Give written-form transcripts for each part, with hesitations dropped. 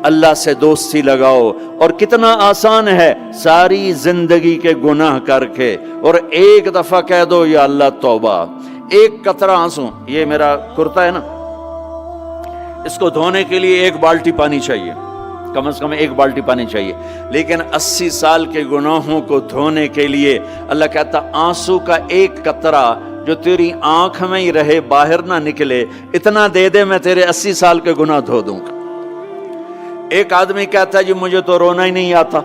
اللہ سے دوستی لگاؤ. اور کتنا آسان ہے ساری زندگی کے گناہ کر کے اور ایک دفعہ کہہ دو یا اللہ توبہ. ایک قطرہ آنسو، یہ میرا کرتا ہے نا، اس کو دھونے کے لیے 1 بالٹی پانی چاہیے، کم از کم 1 بالٹی پانی چاہیے. لیکن 80 سال کے گناہوں کو دھونے کے لیے اللہ کہتا آنسو کا 1 قطرہ جو تیری آنکھ میں ہی رہے، باہر نہ نکلے، اتنا دے دے میں تیرے 80 سال کے گناہ دھو دوں گا. ایک آدمی کہتا ہے جی مجھے تو رونا ہی نہیں آتا.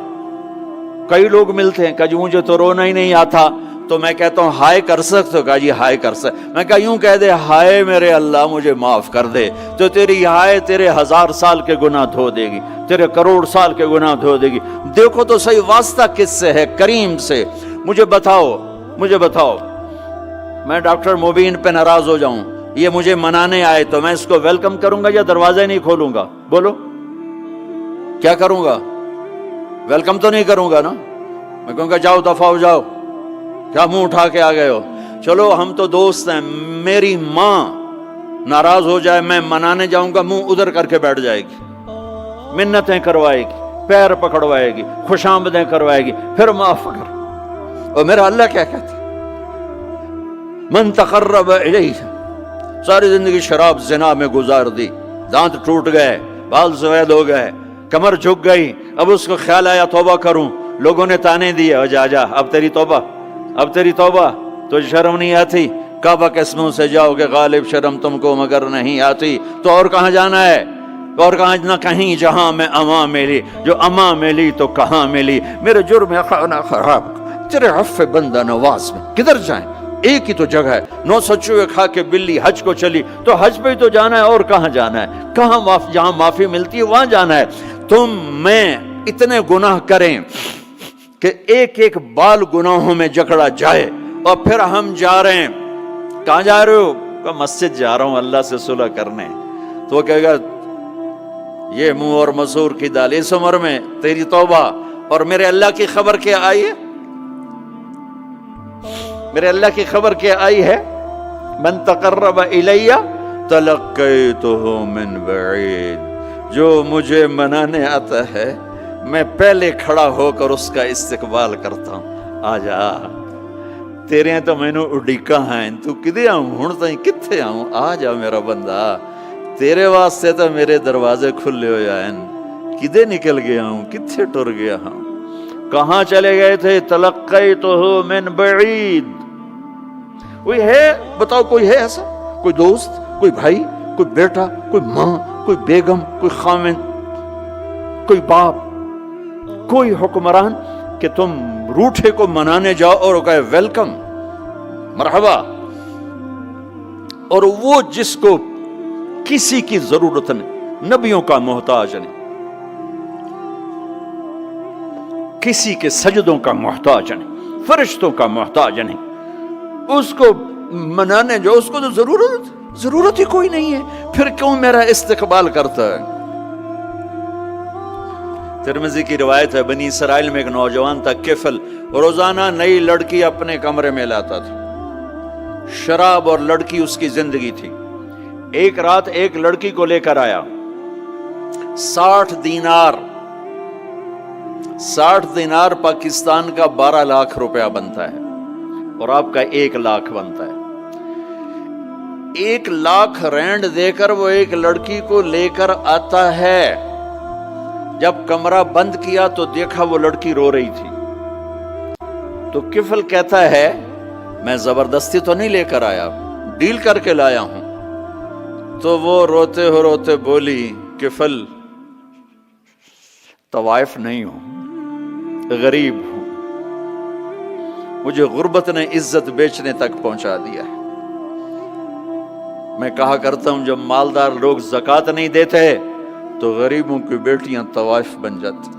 کئی لوگ ملتے ہیں کہ جی مجھے تو رونا ہی نہیں آتا. تو میں کہتا ہوں ہائے کر سکتے ہو؟ کہا جی ہائے کر سکتے. میں کہا یوں کہہ دے ہائے میرے اللہ مجھے معاف کر دے، تو تیری ہائے تیرے 1000 سال کے گناہ دھو دے گی، تیرے کروڑ سال کے گناہ دھو دے گی. دیکھو تو صحیح واسطہ کس سے ہے؟ کریم سے. مجھے بتاؤ میں ڈاکٹر مبین پہ ناراض ہو جاؤں، یہ مجھے منانے آئے تو میں اس کو ویلکم کروں گا یا دروازہ نہیں کھولوں گا؟ بولو کیا کروں گا؟ ویلکم تو نہیں کروں گا نا. میں کہوں گا جاؤ دفعہ ہو جاؤ، کیا منہ اٹھا کے آ گئے ہو؟ چلو ہم تو دوست ہیں. میری ماں ناراض ہو جائے میں منانے جاؤں گا، منہ ادھر کر کے بیٹھ جائے گی، منتیں کروائے گی، پیر پکڑوائے گی، خوش آمدیں کروائے گی، پھر معاف کر. اور میرا اللہ کیا کہتا ہے؟ من تقرب الیہ. ساری زندگی شراب زنا میں گزار دی، دانت ٹوٹ گئے، بال سفید ہو گئے، کمر جھک گئی. اب اس کو خیال آیا توبہ کروں، لوگوں نے تانے دیے جا اب تیری توبہ تو شرم نہیں آتی؟ کعبہ کس منہ سے جاؤ گے غالب شرم تم کو مگر نہیں آتی. تو اور کہاں جانا ہے؟ اور کہاں نہ کہیں جہاں میں اماں ملی، جو اماں ملی تو کہاں ملی. میرے جرم خانہ خراب تیرے عفو بندہ نواز میں کدھر جائیں؟ ایک ہی تو جگہ ہے. 900 چوہے کھا کے بلی حج کو چلی، تو حج پہ ہی تو جانا ہے، اور کہاں جانا ہے؟ جہاں معافی ملتی ہے وہاں جانا ہے. تم میں اتنے گناہ کریں کہ ایک بال گناہوں میں جکڑا جائے، اور پھر ہم جا رہے ہیں. کہاں جا رہے ہو؟ کہ مسجد جا رہا ہوں اللہ سے صلح کرنے. تو وہ کہے گا یہ منہ اور مسور کی دال، اس عمر میں تیری توبہ. اور میرے اللہ کی خبر کیا آئی ہے؟ میرے اللہ کی خبر کیا آئی ہے؟ من تقرب الیہ تلقیتہ من بعید. جو مجھے منانے آتا ہے میں پہلے کھڑا ہو کر اس کا استقبال کرتا ہوں. آجا تیرے تو مینوں اڈیکا ہیں، تو کدے آؤں ہن تائیں کتھے آؤں؟ آ جا میرا بندہ، تیرے واسطے تو میرے دروازے کھلے ہوئے ہیں. کدے نکل گیا ہوں، کتھے ٹر گیا ہوں، کہاں چلے گئے تھے؟ تلقیتہ من بعید. کوئی ہے بتاؤ، کوئی ہے ایسا؟ کوئی دوست، کوئی بھائی، کوئی بیٹا، کوئی ماں، کوئی بیگم، کوئی خامن، کوئی باپ، کوئی حکمران کہ تم روٹھے کو منانے جاؤ اور وہ کہے ویلکم مرحبا؟ اور وہ جس کو کسی کی ضرورت نہیں، نبیوں کا محتاج نہیں، کسی کے سجدوں کا محتاج نہیں، فرشتوں کا محتاج نہیں، اس کو منانے جو اس کو تو ضرورت ہی کوئی نہیں ہے، پھر کیوں میرا استقبال کرتا ہے؟ ترمذی کی روایت ہے، بنی اسرائیل میں ایک نوجوان تھا کفل، روزانہ نئی لڑکی اپنے کمرے میں لاتا تھا. شراب اور لڑکی اس کی زندگی تھی. ایک رات ایک لڑکی کو لے کر آیا. 60 دینار پاکستان کا 12 لاکھ روپیہ بنتا ہے، اور آپ کا 1 لاکھ بنتا ہے. 1 لاکھ رینڈ دے کر وہ ایک لڑکی کو لے کر آتا ہے. جب کمرہ بند کیا تو دیکھا وہ لڑکی رو رہی تھی. تو کفل کہتا ہے میں زبردستی تو نہیں لے کر آیا، ڈیل کر کے لایا ہوں. تو وہ روتے بولی کفل طوائف نہیں ہوں، غریب ہوں، مجھے غربت نے عزت بیچنے تک پہنچا دیا ہے. میں کہا کرتا ہوں جب مالدار لوگ زکوٰۃ نہیں دیتے تو غریبوں کی بیٹیاں طوائف بن جاتی.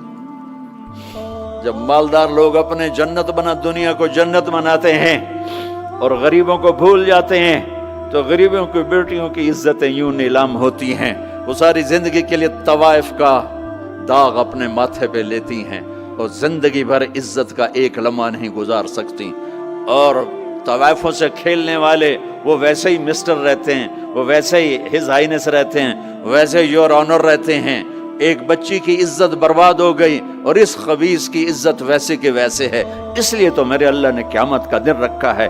جب مالدار لوگ اپنے جنت بنا دنیا کو جنت بناتے ہیں اور غریبوں کو بھول جاتے ہیں تو غریبوں کی بیٹیوں کی عزتیں یوں نیلام ہوتی ہیں. وہ ساری زندگی کے لیے طوائف کا داغ اپنے ماتھے پہ لیتی ہیں اور زندگی بھر عزت کا ایک لمحہ نہیں گزار سکتی. اور طوائفوں سے کھیلنے والے وہ ویسے ہی مسٹر رہتے ہیں، وہ ویسے ہی ہز ہائنس رہتے ہیں، ویسے یور آنر رہتے ہیں. ایک بچی کی عزت برباد ہو گئی اور اس خبیث کی عزت ویسے کے ویسے ہے، اس لیے تو میرے اللہ نے قیامت کا دن رکھا ہے،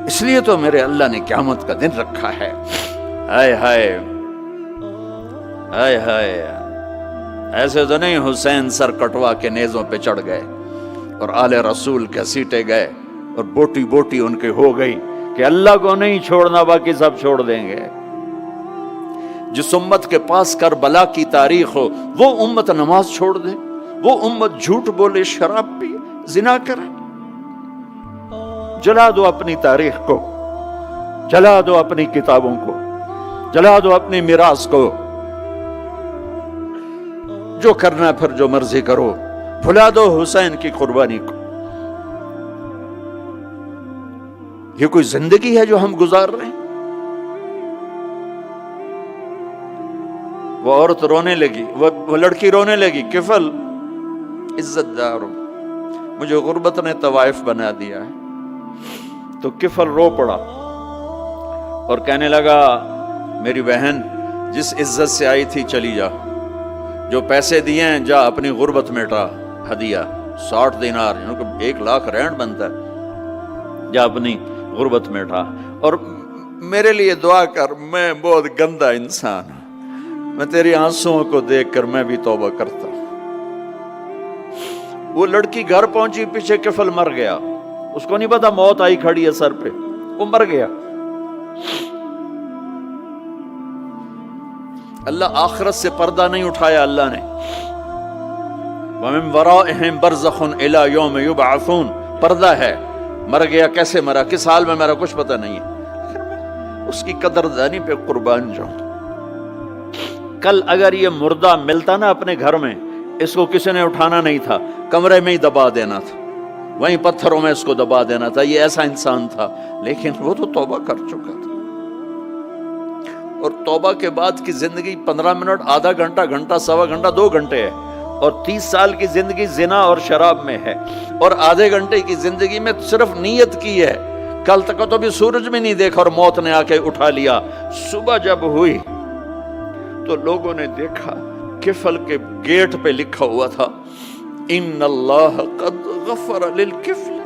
اس لیے تو میرے اللہ نے قیامت کا دن رکھا ہے۔ ہائے ہائے ہائے ہائے، ایسے تو نہیں حسین سر کٹوا کے نیزوں پہ چڑھ گئے اور آل رسول کے سیٹے گئے اور بوٹی بوٹی ان کے ہو گئی کہ اللہ کو نہیں چھوڑنا باقی سب چھوڑ دیں گے۔ جس امت کے پاس کربلا کی تاریخ ہو وہ امت نماز چھوڑ دے، وہ امت جھوٹ بولے، شراب پی، زنا کرے۔ جلا دو اپنی تاریخ کو، جلا دو اپنی کتابوں کو، جلا دو اپنی میراث کو، جو کرنا پھر جو مرضی کرو، بھلا دو حسین کی قربانی کو۔ یہ کوئی زندگی ہے جو ہم گزار رہے ہیں؟ وہ عورت رونے لگی، وہ لڑکی رونے لگی، کفل عزت دار ہوں، مجھے غربت نے طوائف بنا دیا ہے۔ تو کفل رو پڑا اور کہنے لگا میری بہن جس عزت سے آئی تھی چلی جا، جو پیسے دیے ہیں جا اپنی غربت مٹا، ہدیہ 60 دینار، 1 لاکھ رینڈ بنتا ہے، جا اپنی غربت مٹا، اور میرے لیے دعا کر، میں بہت گندا انسان ہوں، میں تیری آنسوؤں کو دیکھ کر میں بھی توبہ کرتا ہوں۔ وہ لڑکی گھر پہنچی، پیچھے کفل مر گیا، اس کو نہیں پتا موت آئی کھڑی ہے سر پہ، وہ مر گیا۔ اللہ آخرت سے پردہ نہیں اٹھایا اللہ نے۔ وَمِن وَرَائِهِمْ بَرْزَخٌ إِلَى يَوْمِ يُبْعَثُونَ، پردہ ہے، مر گیا، کیسے مرا، کس حال میں مرا، کچھ پتہ نہیں ہے، اس کی قدردانی پہ قربان جاؤں۔ کل اگر یہ مردہ ملتا نا اپنے گھر میں، اس کو کسی نے اٹھانا نہیں تھا، کمرے میں ہی دبا دینا تھا، وہیں پتھروں میں اس کو دبا دینا تھا، یہ ایسا انسان تھا، لیکن وہ تو توبہ کر چکا تھا۔ اور توبہ کے بعد کی زندگی 15 منٹ، آدھا گھنٹہ، گھنٹہ، سوا گھنٹہ، 2 گھنٹے ہے، اور 30 سال کی زندگی زنا اور شراب میں ہے، اور آدھے گھنٹے کی زندگی میں صرف نیت کی ہے۔ کل تک تو بھی سورج میں نہیں دیکھا اور موت نے آ کے اٹھا لیا۔ صبح جب ہوئی تو لوگوں نے دیکھا کفل کے گیٹ پہ لکھا ہوا تھا ان اللہ قد غفر للکفل،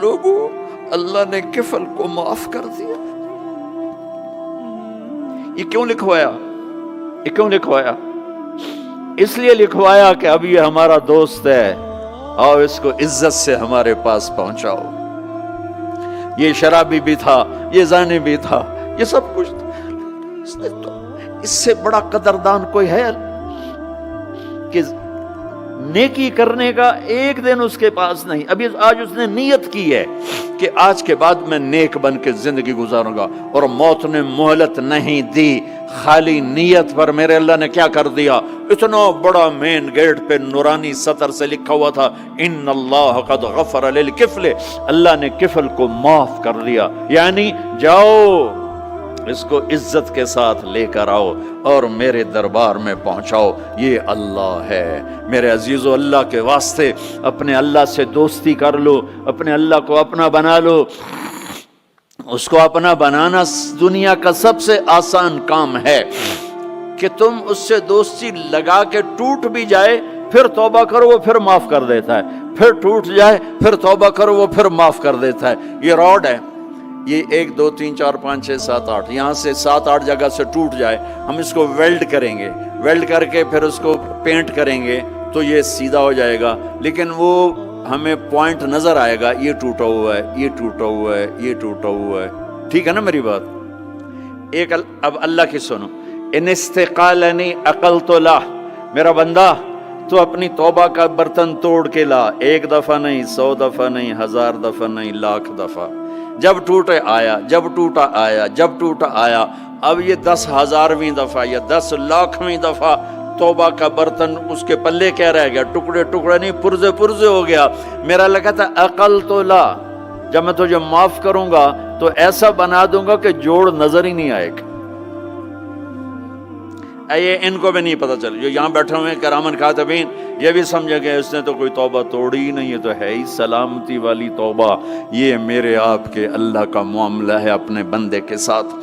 لوگوں اللہ نے کفل کو معاف کر دیا۔ یہ کیوں لکھوایا؟ یہ کیوں لکھوایا؟ اس لیے لکھوایا کہ اب یہ ہمارا دوست ہے، آؤ اس کو عزت سے ہمارے پاس پہنچاؤ۔ یہ شرابی بھی تھا، یہ زانی بھی تھا، یہ سب کچھ تھا، اس سے بڑا قدردان کوئی ہے کہ نیکی کرنے کا ایک دن اس کے پاس نہیں؟ ابھی آج اس نے نیت کی ہے کہ آج کے بعد میں نیک بن کے زندگی گزاروں گا، اور موت نے مہلت نہیں دی، خالی نیت پر میرے اللہ نے کیا کر دیا، اتنا بڑا مین گیٹ پہ نورانی سطر سے لکھا ہوا تھا ان اللہ قد غفر للکفل، اللہ نے کفل کو معاف کر دیا، یعنی جاؤ اس کو عزت کے ساتھ لے کر آؤ اور میرے دربار میں پہنچاؤ، یہ اللہ ہے۔ میرے عزیزو، اللہ کے واسطے اپنے اللہ سے دوستی کر لو، اپنے اللہ کو اپنا بنا لو۔ اس کو اپنا بنانا دنیا کا سب سے آسان کام ہے کہ تم اس سے دوستی لگا کے ٹوٹ بھی جائے پھر توبہ کرو وہ پھر معاف کر دیتا ہے، پھر ٹوٹ جائے پھر توبہ کرو وہ پھر معاف کر دیتا ہے۔ یہ راڈ ہے، یہ 1 2 3 4 5 6 7 8 یہاں سے 7 8 جگہ سے ٹوٹ جائے، ہم اس کو ویلڈ کریں گے، ویلڈ کر کے پھر اس کو پینٹ کریں گے تو یہ سیدھا ہو جائے گا، لیکن وہ ہمیں پوائنٹ نظر آئے گا، یہ ٹوٹا ہوا ہے، یہ ٹوٹا ہوا ہے، یہ ٹوٹا ہوا ہے۔ ٹھیک ہے نا میری بات؟ ایک اب اللہ کی سنو، ان استقالنی عقلت لا، میرا بندہ تو اپنی توبہ کا برتن توڑ کے لا، 1 دفعہ نہیں، 100 دفعہ نہیں، 1000 دفعہ نہیں، 1,00,000 دفعہ، جب ٹوٹے آیا، جب ٹوٹا آیا، جب ٹوٹا آیا۔ اب یہ 10,000ویں دفعہ یا 10,00,000ویں دفعہ توبہ کا برتن اس کے پلے کیا رہ گیا، ٹکڑے ٹکڑے نہیں، پرزے پرزے ہو گیا۔ میرا لگا تھا عقل تو لا، جب میں تجھے معاف کروں گا تو ایسا بنا دوں گا کہ جوڑ نظر ہی نہیں آئے گا۔ یہ ان کو بھی نہیں پتا چل، جو یہاں بیٹھے ہوئے کرامن کاتبین، یہ بھی سمجھے گئے اس نے تو کوئی توبہ توڑی ہی نہیں، یہ تو ہے ہی سلامتی والی توبہ۔ یہ میرے آپ کے اللہ کا معاملہ ہے اپنے بندے کے ساتھ۔